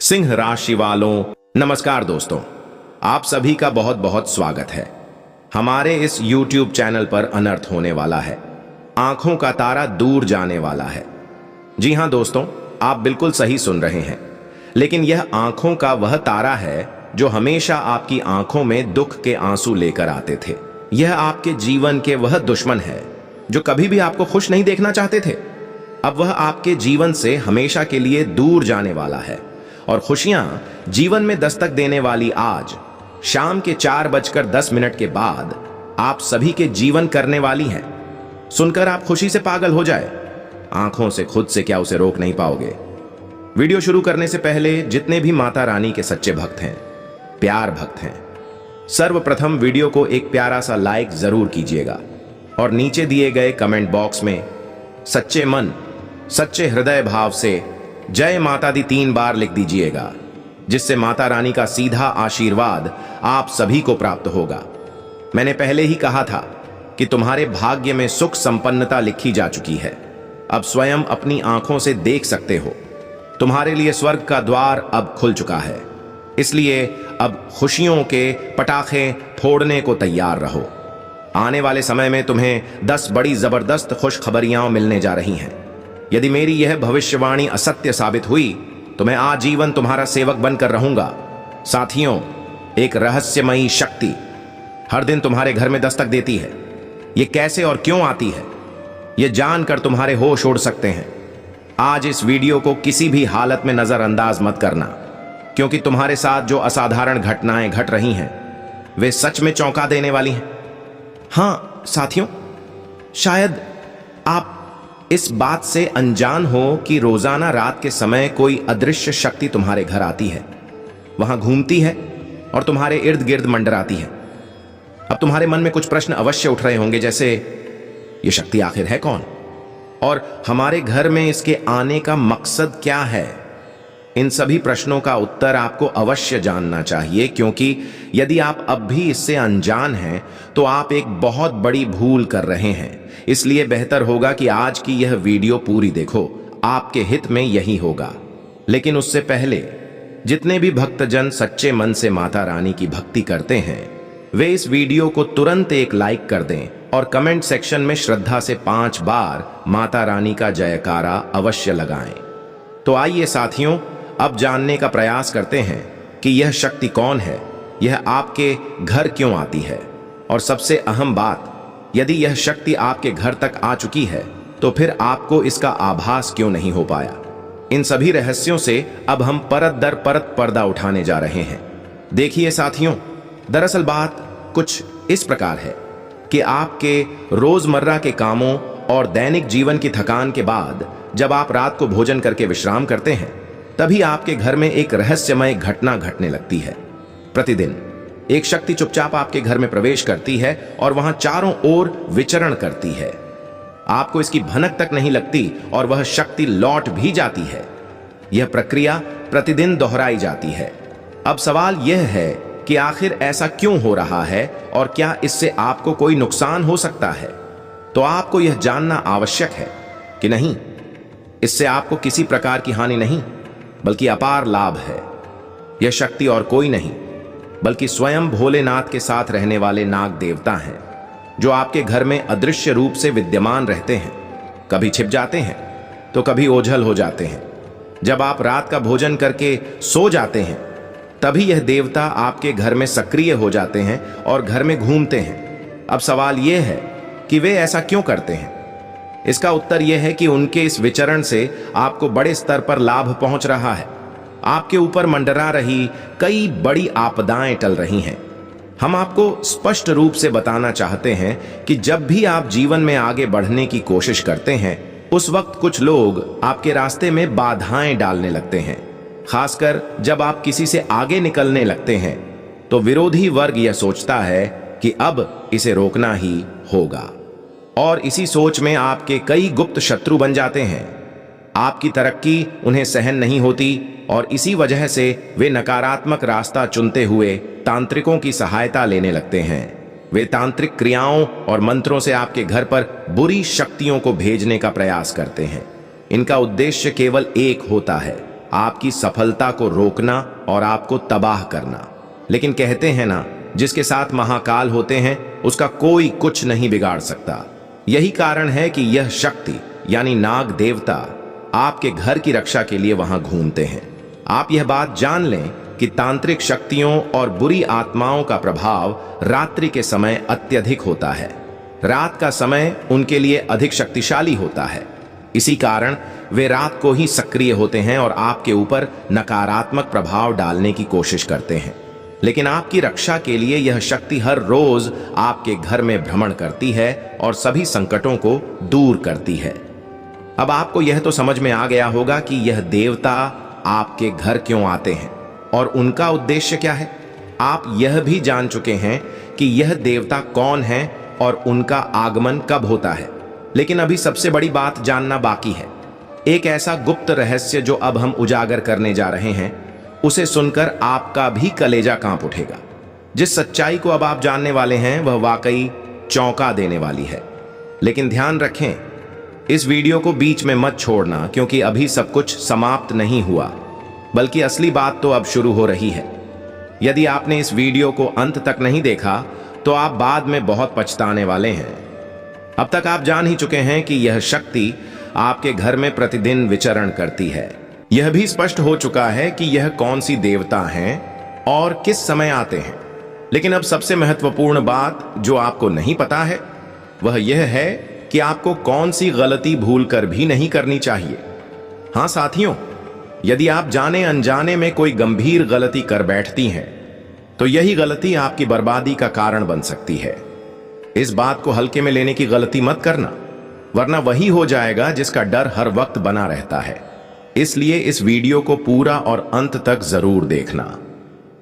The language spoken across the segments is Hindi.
सिंह राशि वालों, नमस्कार दोस्तों। आप सभी का बहुत बहुत स्वागत है। हमारे इस YouTube चैनल पर अनर्थ होने वाला है, आंखों का तारा दूर जाने वाला है। जी हां दोस्तों, आप बिल्कुल सही सुन रहे हैं। लेकिन यह आंखों का वह तारा है जो हमेशा आपकी आंखों में दुख के आंसू लेकर आते थे। यह आपके जीवन के वह दुश्मन है जो कभी भी आपको खुश नहीं देखना चाहते थे। अब वह आपके जीवन से हमेशा के लिए दूर जाने वाला है और खुशियां जीवन में दस्तक देने वाली आज शाम के 4:10 के बाद आप सभी के जीवन करने वाली हैं। सुनकर आप खुशी से पागल हो जाए, आंखों से खुद से क्या उसे रोक नहीं पाओगे। वीडियो शुरू करने से पहले जितने भी माता रानी के सच्चे भक्त हैं, प्यार भक्त हैं, सर्वप्रथम वीडियो को एक प्यारा सा लाइक जरूर कीजिएगा और नीचे दिए गए कमेंट बॉक्स में सच्चे मन सच्चे हृदय भाव से जय माता दी 3 बार लिख दीजिएगा, जिससे माता रानी का सीधा आशीर्वाद आप सभी को प्राप्त होगा। मैंने पहले ही कहा था कि तुम्हारे भाग्य में सुख संपन्नता लिखी जा चुकी है। अब स्वयं अपनी आंखों से देख सकते हो। तुम्हारे लिए स्वर्ग का द्वार अब खुल चुका है, इसलिए अब खुशियों के पटाखे फोड़ने को तैयार रहो। आने वाले समय में तुम्हें 10 बड़ी जबरदस्त खुशखबरियां मिलने जा रही हैं। यदि मेरी यह भविष्यवाणी असत्य साबित हुई तो मैं आजीवन तुम्हारा सेवक बनकर रहूंगा। साथियों, एक रहस्यमयी शक्ति हर दिन तुम्हारे घर में दस्तक देती है। यह कैसे और क्यों आती है, यह जानकर तुम्हारे होश उड़ सकते हैं। आज इस वीडियो को किसी भी हालत में नजरअंदाज मत करना, क्योंकि तुम्हारे साथ जो असाधारण घटनाएं घट रही हैं वे सच में चौंका देने वाली हैं। हां साथियों, शायद आप इस बात से अनजान हो कि रोजाना रात के समय कोई अदृश्य शक्ति तुम्हारे घर आती है, वहां घूमती है और तुम्हारे इर्द गिर्द मंडराती है। अब तुम्हारे मन में कुछ प्रश्न अवश्य उठ रहे होंगे, जैसे यह शक्ति आखिर है कौन और हमारे घर में इसके आने का मकसद क्या है। इन सभी प्रश्नों का उत्तर आपको अवश्य जानना चाहिए, क्योंकि यदि आप अब भी इससे अनजान हैं तो आप एक बहुत बड़ी भूल कर रहे हैं। इसलिए बेहतर होगा कि आज की यह वीडियो पूरी देखो, आपके हित में यही होगा। लेकिन उससे पहले जितने भी भक्तजन सच्चे मन से माता रानी की भक्ति करते हैं वे इस वीडियो को तुरंत एक लाइक कर दें और कमेंट सेक्शन में श्रद्धा से 5 बार माता रानी का जयकारा अवश्य लगाएं। तो आइए साथियों, अब जानने का प्रयास करते हैं कि यह शक्ति कौन है, यह आपके घर क्यों आती है, और सबसे अहम बात, यदि यह शक्ति आपके घर तक आ चुकी है तो फिर आपको इसका आभास क्यों नहीं हो पाया। इन सभी रहस्यों से अब हम परत दर परत पर्दा उठाने जा रहे हैं। देखिए साथियों, दरअसल बात कुछ इस प्रकार है कि आपके रोजमर्रा के कामों और दैनिक जीवन की थकान के बाद जब आप रात को भोजन करके विश्राम करते हैं, तभी आपके घर में एक रहस्यमय घटना घटने लगती है। प्रतिदिन एक शक्ति चुपचाप आपके घर में प्रवेश करती है और वहां चारों ओर विचरण करती है। आपको इसकी भनक तक नहीं लगती और वह शक्ति लौट भी जाती है। यह प्रक्रिया प्रतिदिन दोहराई जाती है। अब सवाल यह है कि आखिर ऐसा क्यों हो रहा है और क्या इससे आपको कोई नुकसान हो सकता है। तो आपको यह जानना आवश्यक है कि नहीं, इससे आपको किसी प्रकार की हानि नहीं बल्कि अपार लाभ है। यह शक्ति और कोई नहीं बल्कि स्वयं भोलेनाथ के साथ रहने वाले नाग देवता हैं, जो आपके घर में अदृश्य रूप से विद्यमान रहते हैं। कभी छिप जाते हैं तो कभी ओझल हो जाते हैं। जब आप रात का भोजन करके सो जाते हैं तभी यह देवता आपके घर में सक्रिय हो जाते हैं और घर में घूमते हैं। अब सवाल यह है कि वे ऐसा क्यों करते हैं। इसका उत्तर यह है कि उनके इस विचरण से आपको बड़े स्तर पर लाभ पहुंच रहा है। आपके ऊपर मंडरा रही कई बड़ी आपदाएं टल रही हैं। हम आपको स्पष्ट रूप से बताना चाहते हैं कि जब भी आप जीवन में आगे बढ़ने की कोशिश करते हैं, उस वक्त कुछ लोग आपके रास्ते में बाधाएं डालने लगते हैं। खासकर जब आप किसी से आगे निकलने लगते हैं तो विरोधी वर्ग यह सोचता है कि अब इसे रोकना ही होगा, और इसी सोच में आपके कई गुप्त शत्रु बन जाते हैं। आपकी तरक्की उन्हें सहन नहीं होती और इसी वजह से वे नकारात्मक रास्ता चुनते हुए तांत्रिकों की सहायता लेने लगते हैं। वे तांत्रिक क्रियाओं और मंत्रों से आपके घर पर बुरी शक्तियों को भेजने का प्रयास करते हैं। इनका उद्देश्य केवल एक होता है, आपकी सफलता को रोकना और आपको तबाह करना। लेकिन कहते हैं ना, जिसके साथ महाकाल होते हैं उसका कोई कुछ नहीं बिगाड़ सकता। यही कारण है कि यह शक्ति यानी नाग देवता आपके घर की रक्षा के लिए वहां घूमते हैं। आप यह बात जान लें कि तांत्रिक शक्तियों और बुरी आत्माओं का प्रभाव रात्रि के समय अत्यधिक होता है। रात का समय उनके लिए अधिक शक्तिशाली होता है। इसी कारण वे रात को ही सक्रिय होते हैं और आपके ऊपर नकारात्मक प्रभाव डालने की कोशिश करते हैं। लेकिन आपकी रक्षा के लिए यह शक्ति हर रोज आपके घर में भ्रमण करती है और सभी संकटों को दूर करती है। अब आपको यह तो समझ में आ गया होगा कि यह देवता आपके घर क्यों आते हैं और उनका उद्देश्य क्या है। आप यह भी जान चुके हैं कि यह देवता कौन है और उनका आगमन कब होता है। लेकिन अभी सबसे बड़ी बात जानना बाकी है। एक ऐसा गुप्त रहस्य जो अब हम उजागर करने जा रहे हैं, उसे सुनकर आपका भी कलेजा कांप उठेगा। जिस सच्चाई को अब आप जानने वाले हैं वह वाकई चौंका देने वाली है। लेकिन ध्यान रखें, इस वीडियो को बीच में मत छोड़ना, क्योंकि अभी सब कुछ समाप्त नहीं हुआ, बल्कि असली बात तो अब शुरू हो रही है। यदि आपने इस वीडियो को अंत तक नहीं देखा तो आप बाद में बहुत पछताने वाले हैं। अब तक आप जान ही चुके हैं कि यह शक्ति आपके घर में प्रतिदिन विचरण करती है। यह भी स्पष्ट हो चुका है कि यह कौन सी देवता हैं और किस समय आते हैं। लेकिन अब सबसे महत्वपूर्ण बात जो आपको नहीं पता है वह यह है कि आपको कौन सी गलती भूलकर भी नहीं करनी चाहिए। हां साथियों, यदि आप जाने अनजाने में कोई गंभीर गलती कर बैठती हैं तो यही गलती आपकी बर्बादी का कारण बन सकती है। इस बात को हल्के में लेने की गलती मत करना, वरना वही हो जाएगा जिसका डर हर वक्त बना रहता है। इसलिए इस वीडियो को पूरा और अंत तक जरूर देखना।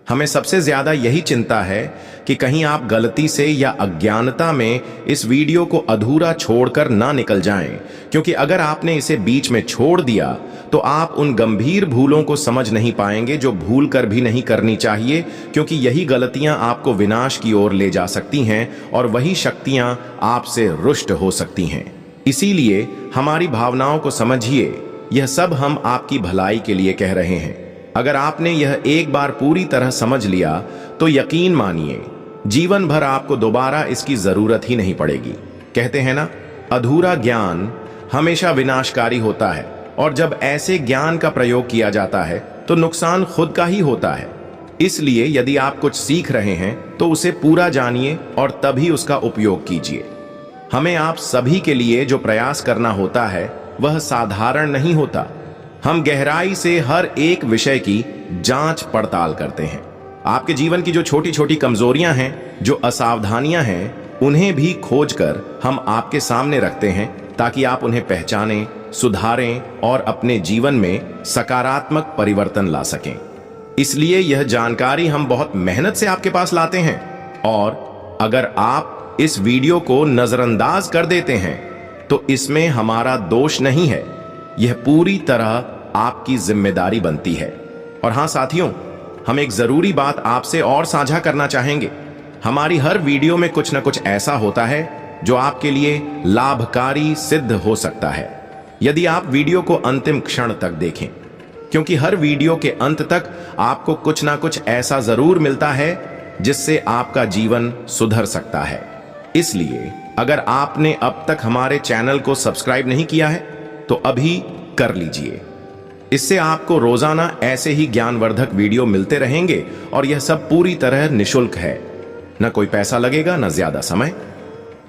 हमें सबसे ज्यादा यही चिंता है कि कहीं आप गलती से या अज्ञानता में इस वीडियो को अधूरा छोड़कर ना निकल जाएं, क्योंकि अगर आपने इसे बीच में छोड़ दिया तो आप उन गंभीर भूलों को समझ नहीं पाएंगे जो भूल कर भी नहीं करनी चाहिए, क्योंकि यही गलतियां आपको विनाश की ओर ले जा सकती हैं और वही शक्तियां आपसे रुष्ट हो सकती हैं। इसीलिए हमारी भावनाओं को समझिए, यह सब हम आपकी भलाई के लिए कह रहे हैं। अगर आपने यह एक बार पूरी तरह समझ लिया तो यकीन मानिए जीवन भर आपको दोबारा इसकी जरूरत ही नहीं पड़ेगी। कहते हैं ना, अधूरा ज्ञान हमेशा विनाशकारी होता है, और जब ऐसे ज्ञान का प्रयोग किया जाता है तो नुकसान खुद का ही होता है। इसलिए यदि आप कुछ सीख रहे हैं तो उसे पूरा जानिए और तभी उसका उपयोग कीजिए। हमें आप सभी के लिए जो प्रयास करना होता है वह साधारण नहीं होता। हम गहराई से हर एक विषय की जांच पड़ताल करते हैं। आपके जीवन की जो छोटी छोटी कमजोरियां हैं, जो असावधानियां हैं, उन्हें भी खोजकर हम आपके सामने रखते हैं ताकि आप उन्हें पहचानें, सुधारें और अपने जीवन में सकारात्मक परिवर्तन ला सकें। इसलिए यह जानकारी हम बहुत मेहनत से आपके पास लाते हैं, और अगर आप इस वीडियो को नजरअंदाज कर देते हैं तो इसमें हमारा दोष नहीं है। यह पूरी तरह आपकी जिम्मेदारी बनती है। और हां साथियों, हम एक जरूरी बात आपसे और साझा करना चाहेंगे। हमारी हर वीडियो में कुछ न कुछ ऐसा होता है जो आपके लिए लाभकारी सिद्ध हो सकता है, यदि आप वीडियो को अंतिम क्षण तक देखें, क्योंकि हर वीडियो के अंत तक आपको कुछ ना कुछ ऐसा जरूर मिलता है जिससे आपका जीवन सुधर सकता है। इसलिए अगर आपने अब तक हमारे चैनल को सब्सक्राइब नहीं किया है तो अभी कर लीजिए। इससे आपको रोजाना ऐसे ही ज्ञानवर्धक वीडियो मिलते रहेंगे, और यह सब पूरी तरह निशुल्क है। न कोई पैसा लगेगा, न ज्यादा समय।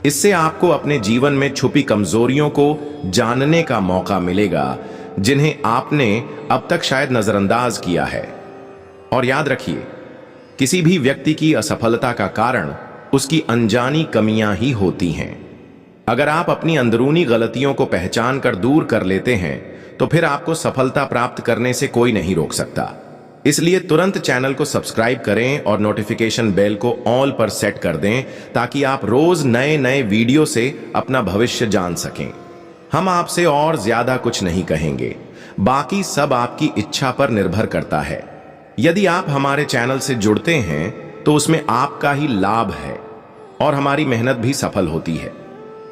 इससे आपको अपने जीवन में छुपी कमजोरियों को जानने का मौका मिलेगा जिन्हें आपने अब तक शायद नजरअंदाज किया है। और याद रखिए, किसी भी व्यक्ति की असफलता का कारण उसकी अनजानी कमियां ही होती हैं। अगर आप अपनी अंदरूनी गलतियों को पहचान कर दूर कर लेते हैं तो फिर आपको सफलता प्राप्त करने से कोई नहीं रोक सकता। इसलिए तुरंत चैनल को सब्सक्राइब करें और नोटिफिकेशन बेल को ऑल पर सेट कर दें, ताकि आप रोज नए नए वीडियो से अपना भविष्य जान सकें। हम आपसे और ज्यादा कुछ नहीं कहेंगे, बाकी सब आपकी इच्छा पर निर्भर करता है। यदि आप हमारे चैनल से जुड़ते हैं तो उसमें आपका ही लाभ है और हमारी मेहनत भी सफल होती है,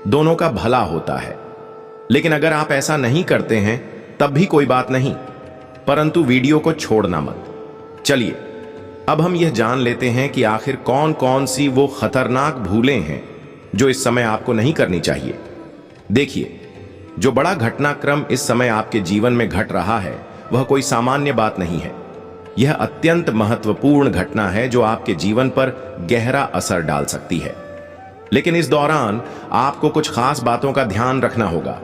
दोनों का भला होता है। लेकिन अगर आप ऐसा नहीं करते हैं तब भी कोई बात नहीं, परंतु वीडियो को छोड़ना मत। चलिए अब हम यह जान लेते हैं कि आखिर कौन कौन सी वो खतरनाक भूलें हैं जो इस समय आपको नहीं करनी चाहिए। देखिए, जो बड़ा घटनाक्रम इस समय आपके जीवन में घट रहा है वह कोई सामान्य बात नहीं है। यह अत्यंत महत्वपूर्ण घटना है जो आपके जीवन पर गहरा असर डाल सकती है। लेकिन इस दौरान आपको कुछ खास बातों का ध्यान रखना होगा।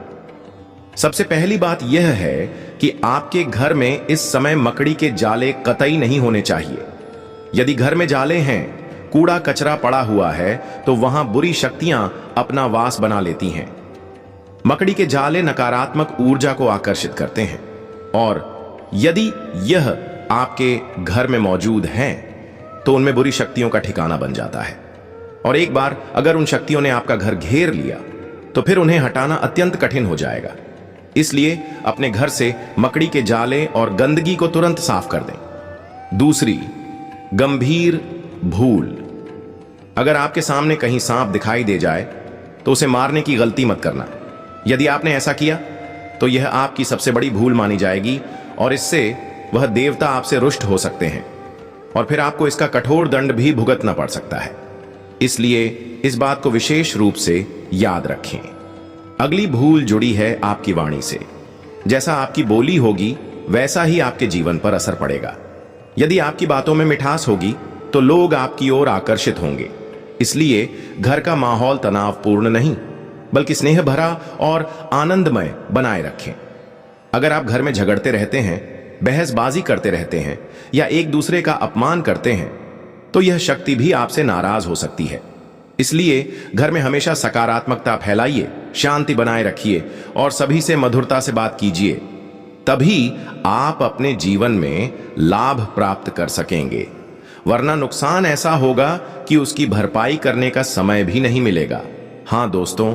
सबसे पहली बात यह है कि आपके घर में इस समय मकड़ी के जाले कतई नहीं होने चाहिए। यदि घर में जाले हैं, कूड़ा कचरा पड़ा हुआ है, तो वहां बुरी शक्तियां अपना वास बना लेती हैं। मकड़ी के जाले नकारात्मक ऊर्जा को आकर्षित करते हैं और यदि यह आपके घर में मौजूद हैं तो उनमें बुरी शक्तियों का ठिकाना बन जाता है। और एक बार अगर उन शक्तियों ने आपका घर घेर लिया तो फिर उन्हें हटाना अत्यंत कठिन हो जाएगा। इसलिए अपने घर से मकड़ी के जाले और गंदगी को तुरंत साफ कर दें। दूसरी, गंभीर भूल। अगर आपके सामने कहीं सांप दिखाई दे जाए तो उसे मारने की गलती मत करना। यदि आपने ऐसा किया तो यह आपकी सबसे बड़ी भूल मानी जाएगी और इससे वह देवता आपसे रुष्ट हो सकते हैं और फिर आपको इसका कठोर दंड भी भुगतना पड़ सकता है। इसलिए इस बात को विशेष रूप से याद रखें। अगली भूल जुड़ी है आपकी वाणी से। जैसा आपकी बोली होगी वैसा ही आपके जीवन पर असर पड़ेगा। यदि आपकी बातों में मिठास होगी तो लोग आपकी ओर आकर्षित होंगे। इसलिए घर का माहौल तनावपूर्ण नहीं बल्कि स्नेह भरा और आनंदमय बनाए रखें। अगर आप घर में झगड़ते रहते हैं, बहसबाजी करते रहते हैं या एक दूसरे का अपमान करते हैं तो यह शक्ति भी आपसे नाराज हो सकती है। इसलिए घर में हमेशा सकारात्मकता फैलाइए, शांति बनाए रखिए और सभी से मधुरता से बात कीजिए। तभी आप अपने जीवन में लाभ प्राप्त कर सकेंगे, वरना नुकसान ऐसा होगा कि उसकी भरपाई करने का समय भी नहीं मिलेगा। हाँ दोस्तों,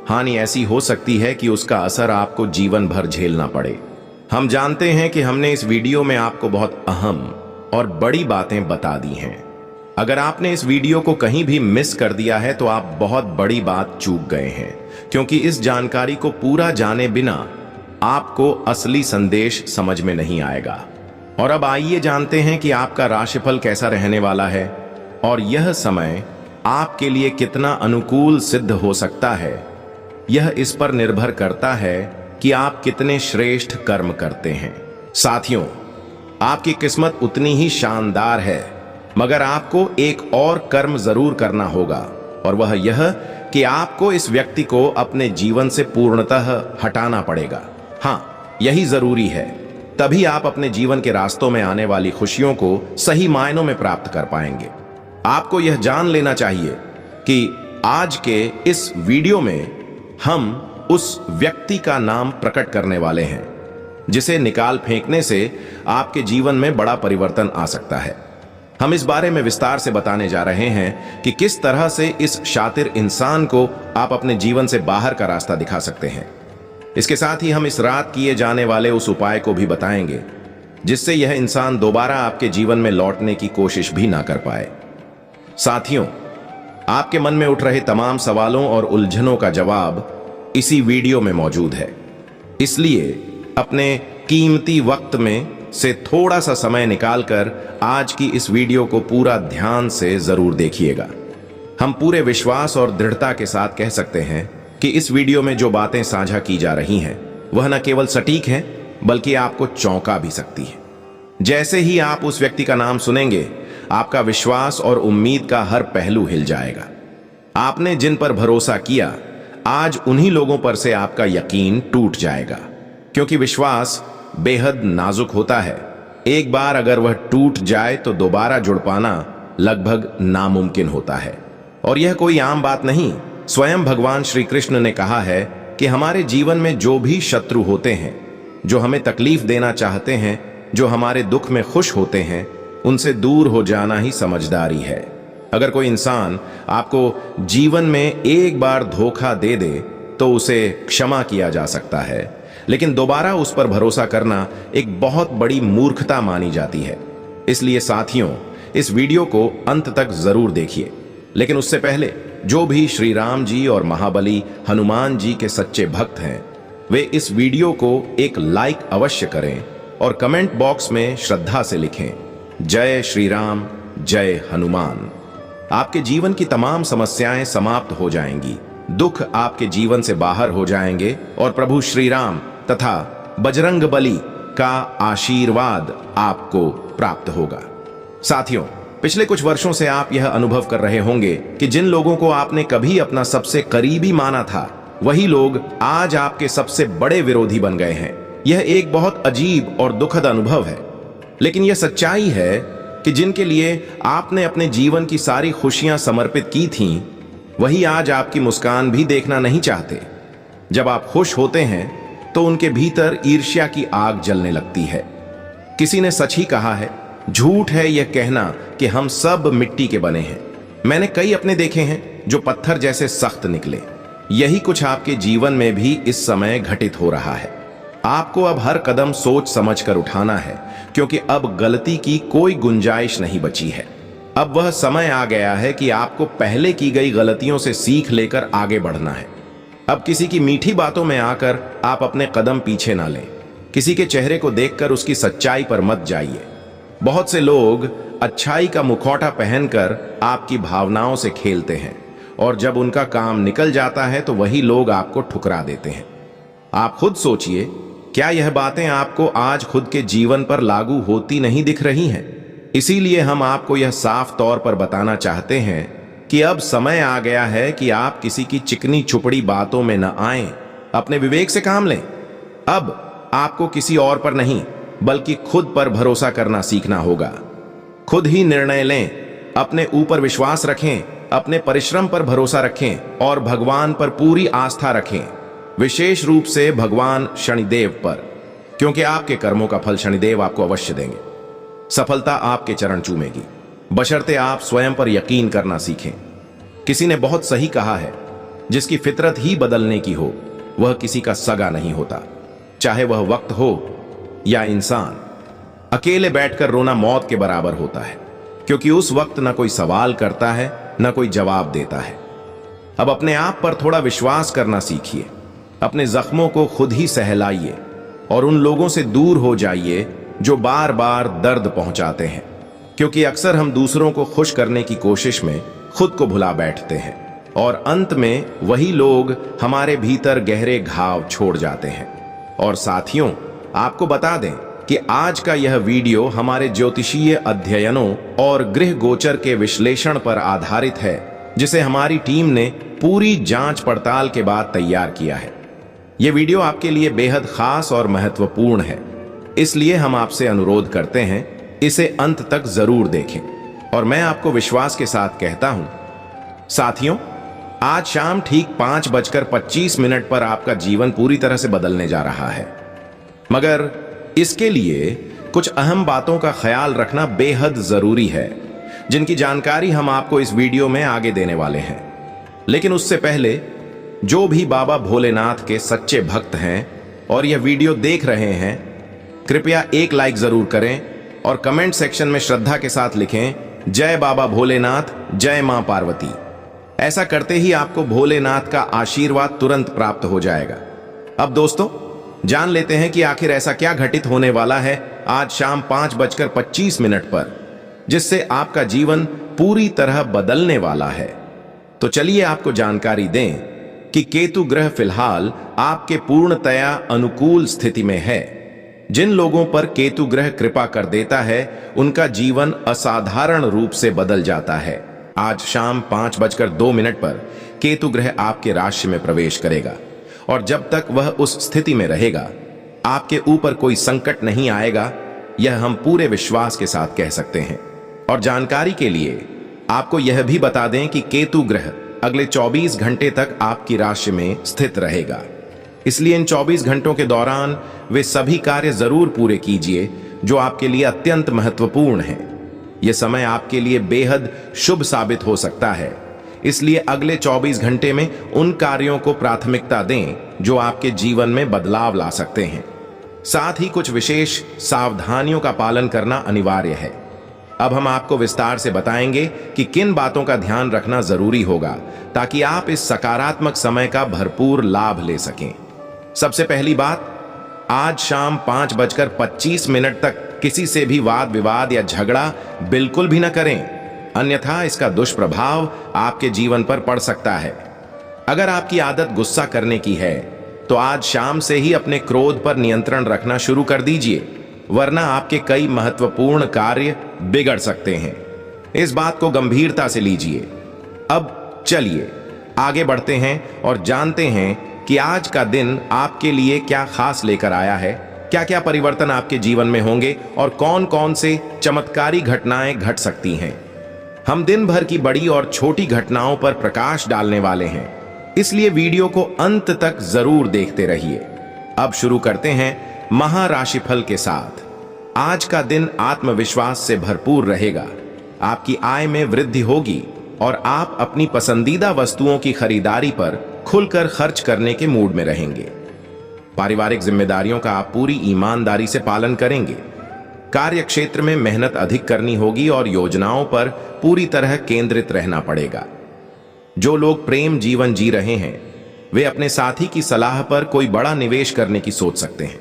हानि ऐसी हो सकती है कि उसका असर आपको जीवन भर झेलना पड़े। हम जानते हैं कि हमने इस वीडियो में आपको बहुत अहम और बड़ी बातें बता दी हैं। अगर आपने इस वीडियो को कहीं भी मिस कर दिया है तो आप बहुत बड़ी बात चूक गए हैं, क्योंकि इस जानकारी को पूरा जाने बिना आपको असली संदेश समझ में नहीं आएगा। और अब आइए जानते हैं कि आपका राशिफल कैसा रहने वाला है और यह समय आपके लिए कितना अनुकूल सिद्ध हो सकता है। यह इस पर निर्भर करता है कि आप कितने श्रेष्ठ कर्म करते हैं। साथियों, आपकी किस्मत उतनी ही शानदार है, मगर आपको एक और कर्म जरूर करना होगा और वह यह कि आपको इस व्यक्ति को अपने जीवन से पूर्णतः हटाना पड़ेगा। हाँ, यही जरूरी है। तभी आप अपने जीवन के रास्तों में आने वाली खुशियों को सही मायनों में प्राप्त कर पाएंगे। आपको यह जान लेना चाहिए कि आज के इस वीडियो में हम उस व्यक्ति का नाम प्रकट करने वाले हैं जिसे निकाल फेंकने से आपके जीवन में बड़ा परिवर्तन आ सकता है। हम इस बारे में विस्तार से बताने जा रहे हैं कि किस तरह से इस शातिर इंसान को आप अपने जीवन से बाहर का रास्ता दिखा सकते हैं। इसके साथ ही हम इस रात किए जाने वाले उस उपाय को भी बताएंगे जिससे यह इंसान दोबारा आपके जीवन में लौटने की कोशिश भी ना कर पाए। साथियों, आपके मन में उठ रहे तमाम सवालों और उलझनों का जवाब इसी वीडियो में मौजूद है। इसलिए अपने कीमती वक्त में से थोड़ा सा समय निकालकर आज की इस वीडियो को पूरा ध्यान से जरूर देखिएगा। हम पूरे विश्वास और दृढ़ता के साथ कह सकते हैं कि इस वीडियो में जो बातें साझा की जा रही हैं वह न केवल सटीक हैं बल्कि आपको चौंका भी सकती है। जैसे ही आप उस व्यक्ति का नाम सुनेंगे, आपका विश्वास और उम्मीद का हर पहलू हिल जाएगा। आपने जिन पर भरोसा किया, आज उन्हीं लोगों पर से आपका यकीन टूट जाएगा, क्योंकि विश्वास बेहद नाजुक होता है। एक बार अगर वह टूट जाए तो दोबारा जुड़ पाना लगभग नामुमकिन होता है। और यह कोई आम बात नहीं। स्वयं भगवान श्री कृष्ण ने कहा है कि हमारे जीवन में जो भी शत्रु होते हैं, जो हमें तकलीफ देना चाहते हैं, जो हमारे दुख में खुश होते हैं, उनसे दूर हो जाना ही समझदारी है। अगर कोई इंसान आपको जीवन में एक बार धोखा दे दे तो उसे क्षमा किया जा सकता है, लेकिन दोबारा उस पर भरोसा करना एक बहुत बड़ी मूर्खता मानी जाती है। इसलिए साथियों, इस वीडियो को अंत तक जरूर देखिए। लेकिन उससे पहले जो भी श्री राम जी और महाबली हनुमान जी के सच्चे भक्त हैं, वे इस वीडियो को एक लाइक अवश्य करें और कमेंट बॉक्स में श्रद्धा से लिखें, जय श्री राम, जय हनुमान। आपके जीवन की तमाम समस्याएं समाप्त हो जाएंगी, दुख आपके जीवन से बाहर हो जाएंगे और प्रभु श्री राम तथा बजरंग बली का आशीर्वाद आपको प्राप्त होगा। साथियों, पिछले कुछ वर्षों से आप यह अनुभव कर रहे होंगे कि जिन लोगों को आपने कभी अपना सबसे करीबी माना था, वही लोग आज आपके सबसे बड़े विरोधी बन गए हैं। यह एक बहुत अजीब और दुखद अनुभव है, लेकिन यह सच्चाई है कि जिनके लिए आपने अपने जीवन की सारी खुशियां समर्पित की थीं, वही आज आपकी मुस्कान भी देखना नहीं चाहते। जब आप खुश होते हैं तो उनके भीतर ईर्ष्या की आग जलने लगती है। किसी ने सच ही कहा है, झूठ है यह कहना कि हम सब मिट्टी के बने हैं। मैंने कई अपने देखे हैं जो पत्थर जैसे सख्त निकले। यही कुछ आपके जीवन में भी इस समय घटित हो रहा है। आपको अब हर कदम सोच समझ कर उठाना है, क्योंकि अब गलती की कोई गुंजाइश नहीं बची है। अब वह समय आ गया है कि आपको पहले की गई गलतियों से सीख लेकर आगे बढ़ना है। अब किसी की मीठी बातों में आकर आप अपने कदम पीछे ना लें। किसी के चेहरे को देखकर उसकी सच्चाई पर मत जाइए। बहुत से लोग अच्छाई का मुखौटा पहनकर आपकी भावनाओं से खेलते हैं, और जब उनका काम निकल जाता है तो वही लोग आपको ठुकरा देते हैं। आप खुद सोचिए, क्या यह बातें आपको आज खुद के जीवन पर लागू होती नहीं दिख रही हैं? इसीलिए हम आपको यह साफ तौर पर बताना चाहते हैं कि अब समय आ गया है कि आप किसी की चिकनी चुपड़ी बातों में न आएं, अपने विवेक से काम लें। अब आपको किसी और पर नहीं, बल्कि खुद पर भरोसा करना सीखना होगा। खुद ही निर्णय लें, अपने ऊपर विश्वास रखें, अपने परिश्रम पर भरोसा रखें और भगवान पर पूरी आस्था रखें, विशेष रूप से भगवान शनिदेव पर, क्योंकि आपके कर्मों का फल शनिदेव आपको अवश्य देंगे। सफलता आपके चरण चूमेगी, बशर्ते आप स्वयं पर यकीन करना सीखें। किसी ने बहुत सही कहा है, जिसकी फितरत ही बदलने की हो वह किसी का सगा नहीं होता, चाहे वह वक्त हो या इंसान। अकेले बैठकर रोना मौत के बराबर होता है, क्योंकि उस वक्त न कोई सवाल करता है न कोई जवाब देता है। अब अपने आप पर थोड़ा विश्वास करना सीखिए, अपने जख्मों को खुद ही सहलाइए और उन लोगों से दूर हो जाइए जो बार बार दर्द पहुंचाते हैं, क्योंकि अक्सर हम दूसरों को खुश करने की कोशिश में खुद को भुला बैठते हैं और अंत में वही लोग हमारे भीतर गहरे घाव छोड़ जाते हैं। और साथियों, आपको बता दें कि आज का यह वीडियो हमारे ज्योतिषीय अध्ययनों और गृह गोचर के विश्लेषण पर आधारित है, जिसे हमारी टीम ने पूरी जांच पड़ताल के बाद तैयार किया है। यह वीडियो आपके लिए बेहद खास और महत्वपूर्ण है, इसलिए हम आपसे अनुरोध करते हैं इसे अंत तक जरूर देखें। और मैं आपको विश्वास के साथ कहता हूं, साथियों, आज शाम ठीक 5:25 पर आपका जीवन पूरी तरह से बदलने जा रहा है। मगर इसके लिए कुछ अहम बातों का ख्याल रखना बेहद जरूरी है, जिनकी जानकारी हम आपको इस वीडियो में आगे देने वाले हैं। लेकिन उससे पहले जो भी बाबा भोलेनाथ के सच्चे भक्त हैं और यह वीडियो देख रहे हैं, कृपया एक लाइक जरूर करें और कमेंट सेक्शन में श्रद्धा के साथ लिखें, जय बाबा भोलेनाथ, जय मां पार्वती। ऐसा करते ही आपको भोलेनाथ का आशीर्वाद तुरंत प्राप्त हो जाएगा। अब दोस्तों, जान लेते हैं कि आखिर ऐसा क्या घटित होने वाला है आज शाम 5:25 पर, जिससे आपका जीवन पूरी तरह बदलने वाला है। तो चलिए आपको जानकारी दें कि केतु ग्रह फिलहाल आपके पूर्णतया अनुकूल स्थिति में है। जिन लोगों पर केतु ग्रह कृपा कर देता है, उनका जीवन असाधारण रूप से बदल जाता है। आज शाम 5:02 पर केतु ग्रह आपके राशि में प्रवेश करेगा, और जब तक वह उस स्थिति में रहेगा, आपके ऊपर कोई संकट नहीं आएगा, यह हम पूरे विश्वास के साथ कह सकते हैं। और जानकारी के लिए आपको यह भी बता दें कि केतु ग्रह अगले 24 घंटे तक आपकी राशि में स्थित रहेगा। इसलिए इन 24 घंटों के दौरान वे सभी कार्य जरूर पूरे कीजिए जो आपके लिए अत्यंत महत्वपूर्ण हैं। यह समय आपके लिए बेहद शुभ साबित हो सकता है, इसलिए अगले 24 घंटे में उन कार्यों को प्राथमिकता दें जो आपके जीवन में बदलाव ला सकते हैं। साथ ही कुछ विशेष सावधानियों का पालन करना अनिवार्य है। अब हम आपको विस्तार से बताएंगे कि किन बातों का ध्यान रखना जरूरी होगा ताकि आप इस सकारात्मक समय का भरपूर लाभ ले सकें। सबसे पहली बात, आज शाम 5:25 तक किसी से भी वाद विवाद या झगड़ा बिल्कुल भी न करें, अन्यथा इसका दुष्प्रभाव आपके जीवन पर पड़ सकता है। अगर आपकी आदत गुस्सा करने की है तो आज शाम से ही अपने क्रोध पर नियंत्रण रखना शुरू कर दीजिए, वरना आपके कई महत्वपूर्ण कार्य बिगड़ सकते हैं। इस बात को गंभीरता से लीजिए। अब चलिए आगे बढ़ते हैं और जानते हैं कि आज का दिन आपके लिए क्या खास लेकर आया है, क्या क्या परिवर्तन आपके जीवन में होंगे और कौन कौन से चमत्कारी घटनाएं घट सकती हैं। हम दिन भर की बड़ी और छोटी घटनाओं पर प्रकाश डालने वाले हैं, इसलिए वीडियो को अंत तक जरूर देखते रहिए। अब शुरू करते हैं महाराशिफल के साथ। आज का दिन आत्मविश्वास से भरपूर रहेगा, आपकी आय में वृद्धि होगी और आप अपनी पसंदीदा वस्तुओं की खरीदारी पर खुलकर खर्च करने के मूड में रहेंगे। पारिवारिक जिम्मेदारियों का आप पूरी ईमानदारी से पालन करेंगे। कार्य क्षेत्र में मेहनत अधिक करनी होगी और योजनाओं पर पूरी तरह केंद्रित रहना पड़ेगा। जो लोग प्रेम जीवन जी रहे हैं वे अपने साथी की सलाह पर कोई बड़ा निवेश करने की सोच सकते हैं।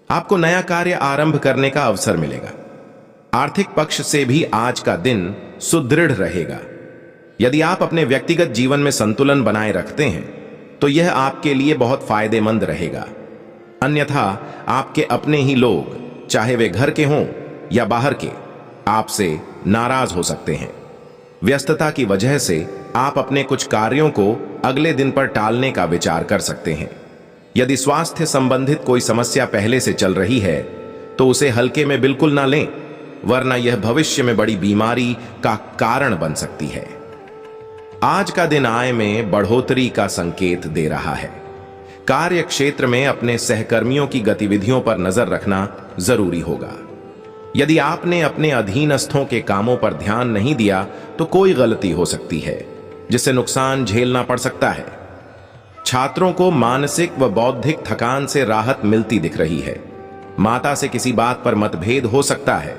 आपको नया कार्य आरंभ करने का अवसर मिलेगा। आर्थिक पक्ष से भी आज का दिन सुदृढ़ रहेगा। यदि आप अपने व्यक्तिगत जीवन में संतुलन बनाए रखते हैं तो यह आपके लिए बहुत फायदेमंद रहेगा। अन्यथा आपके अपने ही लोग, चाहे वे घर के हों या बाहर के, आपसे नाराज हो सकते हैं। व्यस्तता की वजह से आप अपने कुछ कार्यों को अगले दिन पर टालने का विचार कर सकते हैं। यदि स्वास्थ्य संबंधित कोई समस्या पहले से चल रही है तो उसे हल्के में बिल्कुल ना लें, वरना यह भविष्य में बड़ी बीमारी का कारण बन सकती है। आज का दिन आय में बढ़ोतरी का संकेत दे रहा है। कार्य क्षेत्र में अपने सहकर्मियों की गतिविधियों पर नजर रखना जरूरी होगा। यदि आपने अपने अधीनस्थों के कामों पर ध्यान नहीं दिया तो कोई गलती हो सकती है जिससे नुकसान झेलना पड़ सकता है। छात्रों को मानसिक व बौद्धिक थकान से राहत मिलती दिख रही है। माता से किसी बात पर मतभेद हो सकता है।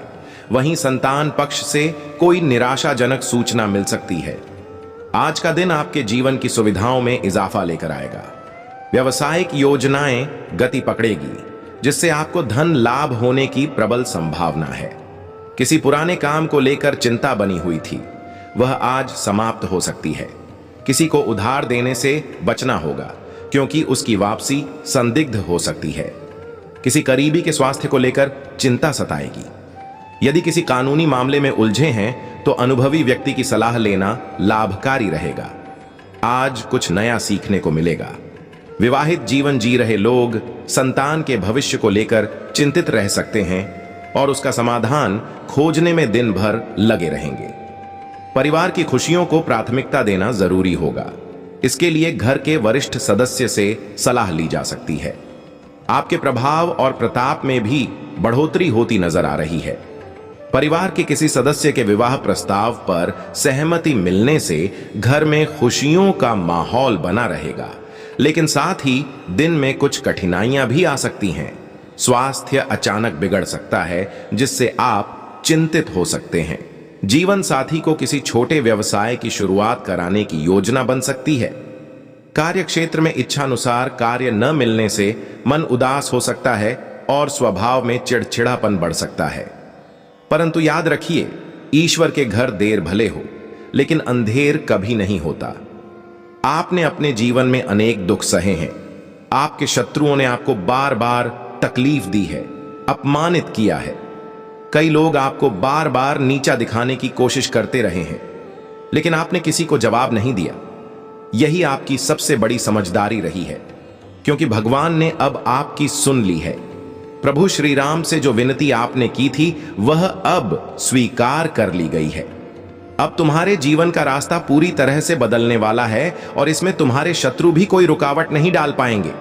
वहीं संतान पक्ष से कोई निराशाजनक सूचना मिल सकती है। आज का दिन आपके जीवन की सुविधाओं में इजाफा लेकर आएगा। व्यावसायिक योजनाएं गति पकड़ेगी, जिससे आपको धन लाभ होने की प्रबल संभावना है। किसी पुराने काम को लेकर चिंता बनी हुई थी, वह आज समाप्त हो सकती है। किसी को उधार देने से बचना होगा, क्योंकि उसकी वापसी संदिग्ध हो सकती है। किसी करीबी के स्वास्थ्य को लेकर चिंता सताएगी। यदि किसी कानूनी मामले में उलझे हैं तो अनुभवी व्यक्ति की सलाह लेना लाभकारी रहेगा। आज कुछ नया सीखने को मिलेगा। विवाहित जीवन जी रहे लोग संतान के भविष्य को लेकर चिंतित रह सकते हैं और उसका समाधान खोजने में दिन भर लगे रहेंगे। परिवार की खुशियों को प्राथमिकता देना जरूरी होगा। इसके लिए घर के वरिष्ठ सदस्य से सलाह ली जा सकती है। आपके प्रभाव और प्रताप में भी बढ़ोतरी होती नजर आ रही है। परिवार के किसी सदस्य के विवाह प्रस्ताव पर सहमति मिलने से घर में खुशियों का माहौल बना रहेगा, लेकिन साथ ही दिन में कुछ कठिनाइयां भी आ सकती हैं। स्वास्थ्य अचानक बिगड़ सकता है, जिससे आप चिंतित हो सकते हैं। जीवन साथी को किसी छोटे व्यवसाय की शुरुआत कराने की योजना बन सकती है। कार्य क्षेत्र में इच्छानुसार कार्य न मिलने से मन उदास हो सकता है और स्वभाव में चिड़चिड़ापन बढ़ सकता है। परंतु याद रखिए, ईश्वर के घर देर भले हो, लेकिन अंधेर कभी नहीं होता। आपने अपने जीवन में अनेक दुख सहे हैं। आपके शत्रुओं ने आपको बार बार तकलीफ दी है, अपमानित किया है। कई लोग आपको बार बार नीचा दिखाने की कोशिश करते रहे हैं, लेकिन आपने किसी को जवाब नहीं दिया। यही आपकी सबसे बड़ी समझदारी रही है, क्योंकि भगवान ने अब आपकी सुन ली है। प्रभु श्री राम से जो विनती आपने की थी वह अब स्वीकार कर ली गई है। अब तुम्हारे जीवन का रास्ता पूरी तरह से बदलने वाला है और इसमें तुम्हारे शत्रु भी कोई रुकावट नहीं डाल पाएंगे।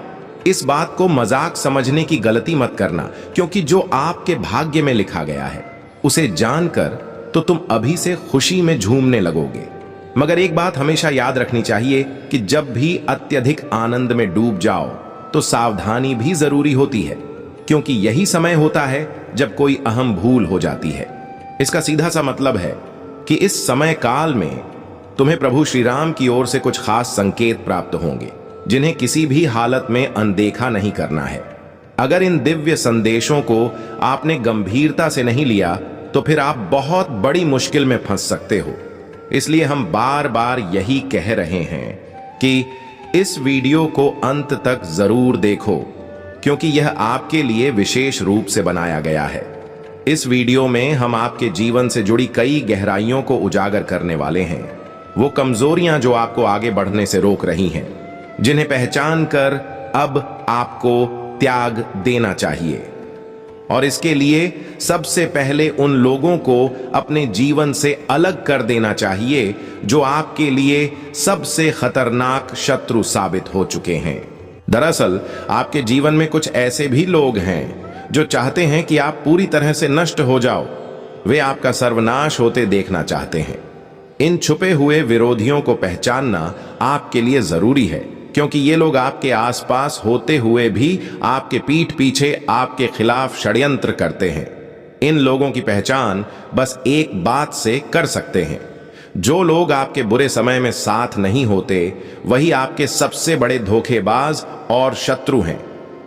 इस बात को मजाक समझने की गलती मत करना, क्योंकि जो आपके भाग्य में लिखा गया है उसे जानकर तो तुम अभी से खुशी में झूमने लगोगे। मगर एक बात हमेशा याद रखनी चाहिए कि जब भी अत्यधिक आनंद में डूब जाओ तो सावधानी भी जरूरी होती है, क्योंकि यही समय होता है जब कोई अहम भूल हो जाती है। इसका सीधा सा मतलब है कि इस समय काल में तुम्हें प्रभु श्री राम की ओर से कुछ खास संकेत प्राप्त होंगे, जिन्हें किसी भी हालत में अनदेखा नहीं करना है। अगर इन दिव्य संदेशों को आपने गंभीरता से नहीं लिया तो फिर आप बहुत बड़ी मुश्किल में फंस सकते हो। इसलिए हम बार बार यही कह रहे हैं कि इस वीडियो को अंत तक जरूर देखो, क्योंकि यह आपके लिए विशेष रूप से बनाया गया है। इस वीडियो में हम आपके जीवन से जुड़ी कई गहराइयों को उजागर करने वाले हैं, वो कमजोरियां जो आपको आगे बढ़ने से रोक रही हैं, जिन्हें पहचान कर अब आपको त्याग देना चाहिए। और इसके लिए सबसे पहले उन लोगों को अपने जीवन से अलग कर देना चाहिए जो आपके लिए सबसे खतरनाक शत्रु साबित हो चुके हैं। दरअसल आपके जीवन में कुछ ऐसे भी लोग हैं जो चाहते हैं कि आप पूरी तरह से नष्ट हो जाओ। वे आपका सर्वनाश होते देखना चाहते हैं। इन छुपे हुए विरोधियों को पहचानना आपके लिए जरूरी है, क्योंकि ये लोग आपके आसपास होते हुए भी आपके पीठ पीछे आपके खिलाफ षड्यंत्र करते हैं। इन लोगों की पहचान बस एक बात से कर सकते हैं। जो लोग आपके बुरे समय में साथ नहीं होते, वही आपके सबसे बड़े धोखेबाज और शत्रु हैं,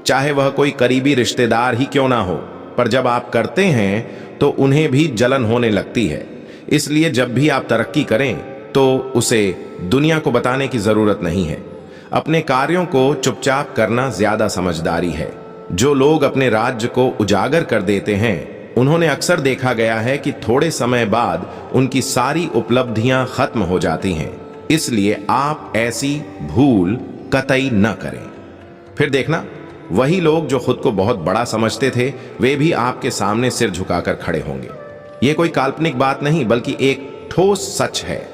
चाहे वह कोई करीबी रिश्तेदार ही क्यों ना हो। पर जब आप करते हैं तो उन्हें भी जलन होने लगती है। इसलिए जब भी आप तरक्की करें तो उसे दुनिया को बताने की जरूरत नहीं है। अपने कार्यों को चुपचाप करना ज्यादा समझदारी है। जो लोग अपने राज्य को उजागर कर देते हैं, उन्होंने अक्सर देखा गया है कि थोड़े समय बाद उनकी सारी उपलब्धियां खत्म हो जाती हैं। इसलिए आप ऐसी भूल कतई न करें। फिर देखना, वही लोग जो खुद को बहुत बड़ा समझते थे, वे भी आपके सामने सिर झुकाकर खड़े होंगे। यह कोई काल्पनिक बात नहीं, बल्कि एक ठोस सच है।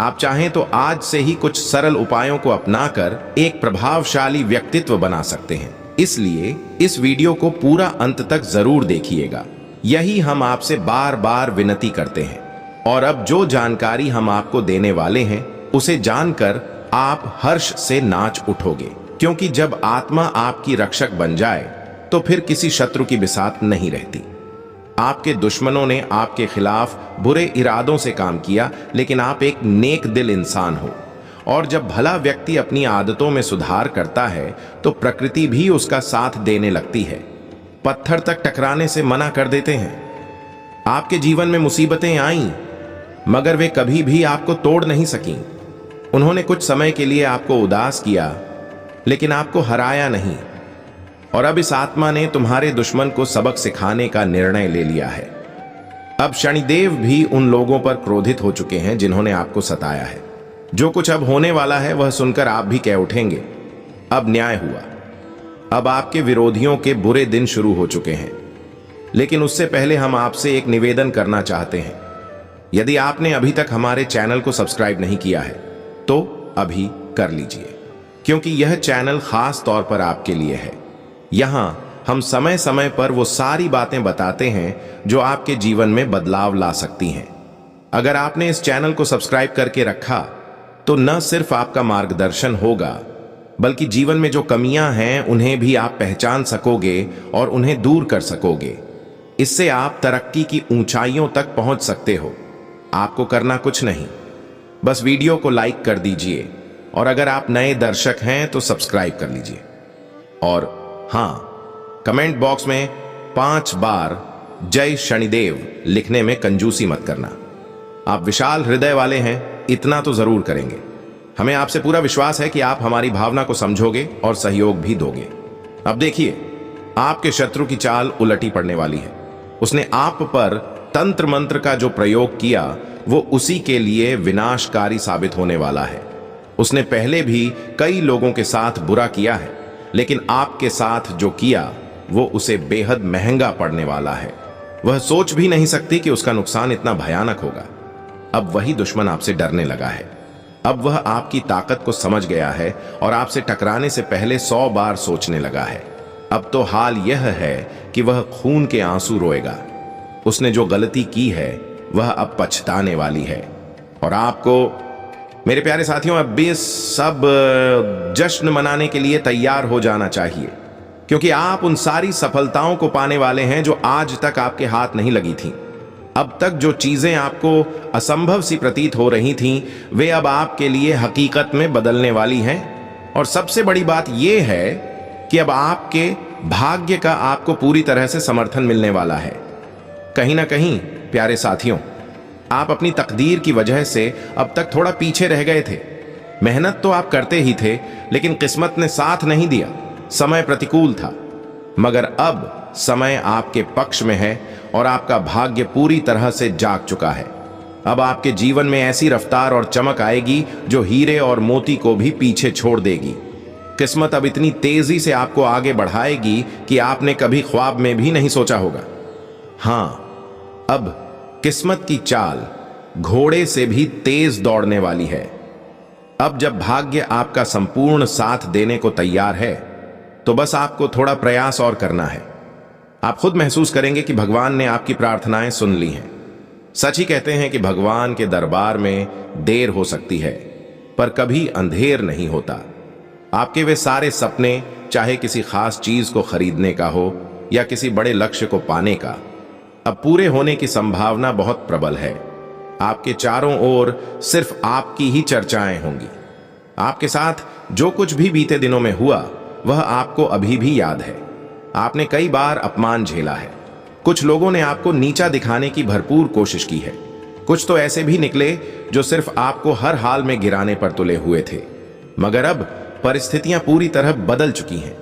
आप चाहें तो आज से ही कुछ सरल उपायों को अपनाकर एक प्रभावशाली व्यक्तित्व बना सकते हैं। इसलिए इस वीडियो को पूरा अंत तक जरूर देखिएगा, यही हम आपसे बार बार विनती करते हैं। और अब जो जानकारी हम आपको देने वाले हैं, उसे जानकर आप हर्ष से नाच उठोगे, क्योंकि जब आत्मा आपकी रक्षक बन जाए तो फिर किसी शत्रु की बिसात नहीं रहती। आपके दुश्मनों ने आपके खिलाफ बुरे इरादों से काम किया, लेकिन आप एक नेक दिल इंसान हो। और जब भला व्यक्ति अपनी आदतों में सुधार करता है तो प्रकृति भी उसका साथ देने लगती है। पत्थर तक टकराने से मना कर देते हैं। आपके जीवन में मुसीबतें आईं, मगर वे कभी भी आपको तोड़ नहीं सकीं। उन्होंने कुछ समय के लिए आपको उदास किया, लेकिन आपको हराया नहीं। और अब इस आत्मा ने तुम्हारे दुश्मन को सबक सिखाने का निर्णय ले लिया है। अब शनिदेव भी उन लोगों पर क्रोधित हो चुके हैं जिन्होंने आपको सताया है। जो कुछ अब होने वाला है वह सुनकर आप भी कह उठेंगे, अब न्याय हुआ। अब आपके विरोधियों के बुरे दिन शुरू हो चुके हैं। लेकिन उससे पहले हम आपसे एक निवेदन करना चाहते हैं। यदि आपने अभी तक हमारे चैनल को सब्सक्राइब नहीं किया है तो अभी कर लीजिए, क्योंकि यह चैनल खास तौर पर आपके लिए है। यहां हम समय समय पर वो सारी बातें बताते हैं जो आपके जीवन में बदलाव ला सकती हैं। अगर आपने इस चैनल को सब्सक्राइब करके रखा तो न सिर्फ आपका मार्गदर्शन होगा, बल्कि जीवन में जो कमियां हैं उन्हें भी आप पहचान सकोगे और उन्हें दूर कर सकोगे। इससे आप तरक्की की ऊंचाइयों तक पहुंच सकते हो। आपको करना कुछ नहीं, बस वीडियो को लाइक कर दीजिए, और अगर आप नए दर्शक हैं तो सब्सक्राइब कर लीजिए। और हाँ, कमेंट बॉक्स में 5 बार जय शनिदेव लिखने में कंजूसी मत करना। आप विशाल हृदय वाले हैं, इतना तो जरूर करेंगे। हमें आपसे पूरा विश्वास है कि आप हमारी भावना को समझोगे और सहयोग भी दोगे। अब देखिए, आपके शत्रु की चाल उलटी पड़ने वाली है। उसने आप पर तंत्र मंत्र का जो प्रयोग किया वो उसी के लिए विनाशकारी साबित होने वाला है। उसने पहले भी कई लोगों के साथ बुरा किया है, लेकिन आपके साथ जो किया वो उसे बेहद महंगा पड़ने वाला है। वह सोच भी नहीं सकती कि उसका नुकसान इतना भयानक होगा। अब वही दुश्मन आपसे डरने लगा है। अब वह आपकी ताकत को समझ गया है और आपसे टकराने से पहले 100 बार सोचने लगा है। अब तो हाल यह है कि वह खून के आंसू रोएगा। उसने जो गलती की है वह अब पछताने वाली है। और आपको मेरे प्यारे साथियों, अब भी सब जश्न मनाने के लिए तैयार हो जाना चाहिए, क्योंकि आप उन सारी सफलताओं को पाने वाले हैं जो आज तक आपके हाथ नहीं लगी थीं। अब तक जो चीजें आपको असंभव सी प्रतीत हो रही थीं, वे अब आपके लिए हकीकत में बदलने वाली हैं। और सबसे बड़ी बात यह है कि अब आपके भाग्य का आपको पूरी तरह से समर्थन मिलने वाला है। कहीं ना कहीं प्यारे साथियों, आप अपनी तकदीर की वजह से अब तक थोड़ा पीछे रह गए थे। मेहनत तो आप करते ही थे, लेकिन किस्मत ने साथ नहीं दिया, समय प्रतिकूल था। मगर अब समय आपके पक्ष में है और आपका भाग्य पूरी तरह से जाग चुका है। अब आपके जीवन में ऐसी रफ्तार और चमक आएगी जो हीरे और मोती को भी पीछे छोड़ देगी। किस्मत अब इतनी तेजी से आपको आगे बढ़ाएगी कि आपने कभी ख्वाब में भी नहीं सोचा होगा। हां, अब किस्मत की चाल घोड़े से भी तेज दौड़ने वाली है। अब जब भाग्य आपका संपूर्ण साथ देने को तैयार है, तो बस आपको थोड़ा प्रयास और करना है। आप खुद महसूस करेंगे कि भगवान ने आपकी प्रार्थनाएं सुन ली हैं। सच ही कहते हैं कि भगवान के दरबार में देर हो सकती है, पर कभी अंधेर नहीं होता। आपके वे सारे सपने, चाहे किसी खास चीज को खरीदने का हो या किसी बड़े लक्ष्य को पाने का, अब पूरे होने की संभावना बहुत प्रबल है। आपके चारों ओर सिर्फ आपकी ही चर्चाएं होंगी। आपके साथ जो कुछ भी बीते दिनों में हुआ, वह आपको अभी भी याद है। आपने कई बार अपमान झेला है। कुछ लोगों ने आपको नीचा दिखाने की भरपूर कोशिश की है। कुछ तो ऐसे भी निकले जो सिर्फ आपको हर हाल में गिराने पर तुले हुए थे। मगर अब परिस्थितियां पूरी तरह बदल चुकी हैं।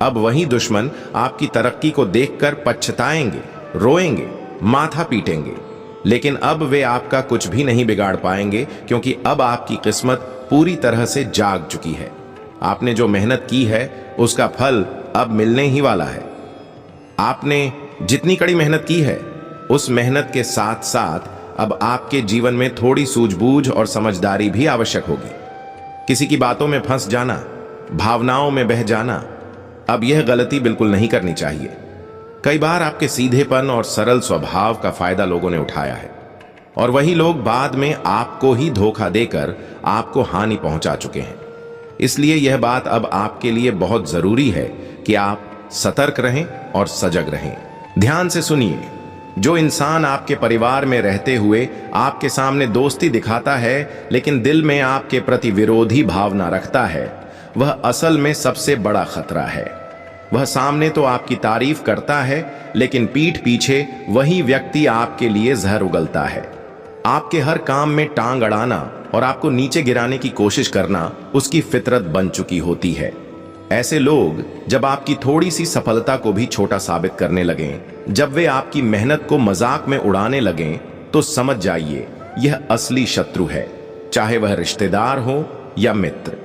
अब वही दुश्मन आपकी तरक्की को देखकर पछताएंगे, रोएंगे, माथा पीटेंगे, लेकिन अब वे आपका कुछ भी नहीं बिगाड़ पाएंगे, क्योंकि अब आपकी किस्मत पूरी तरह से जाग चुकी है। आपने जो मेहनत की है, उसका फल अब मिलने ही वाला है। आपने जितनी कड़ी मेहनत की है, उस मेहनत के साथ साथ अब आपके जीवन में थोड़ी सूझबूझ और समझदारी भी आवश्यक होगी। किसी की बातों में फंस जाना, भावनाओं में बह जाना, अब यह गलती बिल्कुल नहीं करनी चाहिए। कई बार आपके सीधेपन और सरल स्वभाव का फायदा लोगों ने उठाया है, और वही लोग बाद में आपको ही धोखा देकर आपको हानि पहुंचा चुके हैं। इसलिए यह बात अब आपके लिए बहुत जरूरी है कि आप सतर्क रहें और सजग रहें। ध्यान से सुनिए, जो इंसान आपके परिवार में रहते हुए आपके सामने दोस्ती दिखाता है, लेकिन दिल में आपके प्रति विरोधी भावना रखता है, वह असल में सबसे बड़ा खतरा है। वह सामने तो आपकी तारीफ करता है, लेकिन पीठ पीछे वही व्यक्ति आपके लिए जहर उगलता है। आपके हर काम में टांग अड़ाना और आपको नीचे गिराने की कोशिश करना उसकी फितरत बन चुकी होती है। ऐसे लोग जब आपकी थोड़ी सी सफलता को भी छोटा साबित करने लगें, जब वे आपकी मेहनत को मजाक में उड़ाने लगें, तो समझ जाइए यह असली शत्रु है, चाहे वह रिश्तेदार हो या मित्र।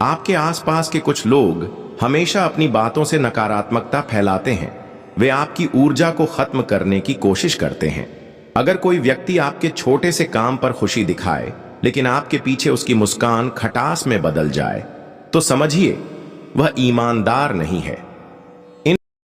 आपके आसपास के कुछ लोग हमेशा अपनी बातों से नकारात्मकता फैलाते हैं। वे आपकी ऊर्जा को खत्म करने की कोशिश करते हैं। अगर कोई व्यक्ति आपके छोटे से काम पर खुशी दिखाए, लेकिन आपके पीछे उसकी मुस्कान खटास में बदल जाए, तो समझिए वह ईमानदार नहीं है।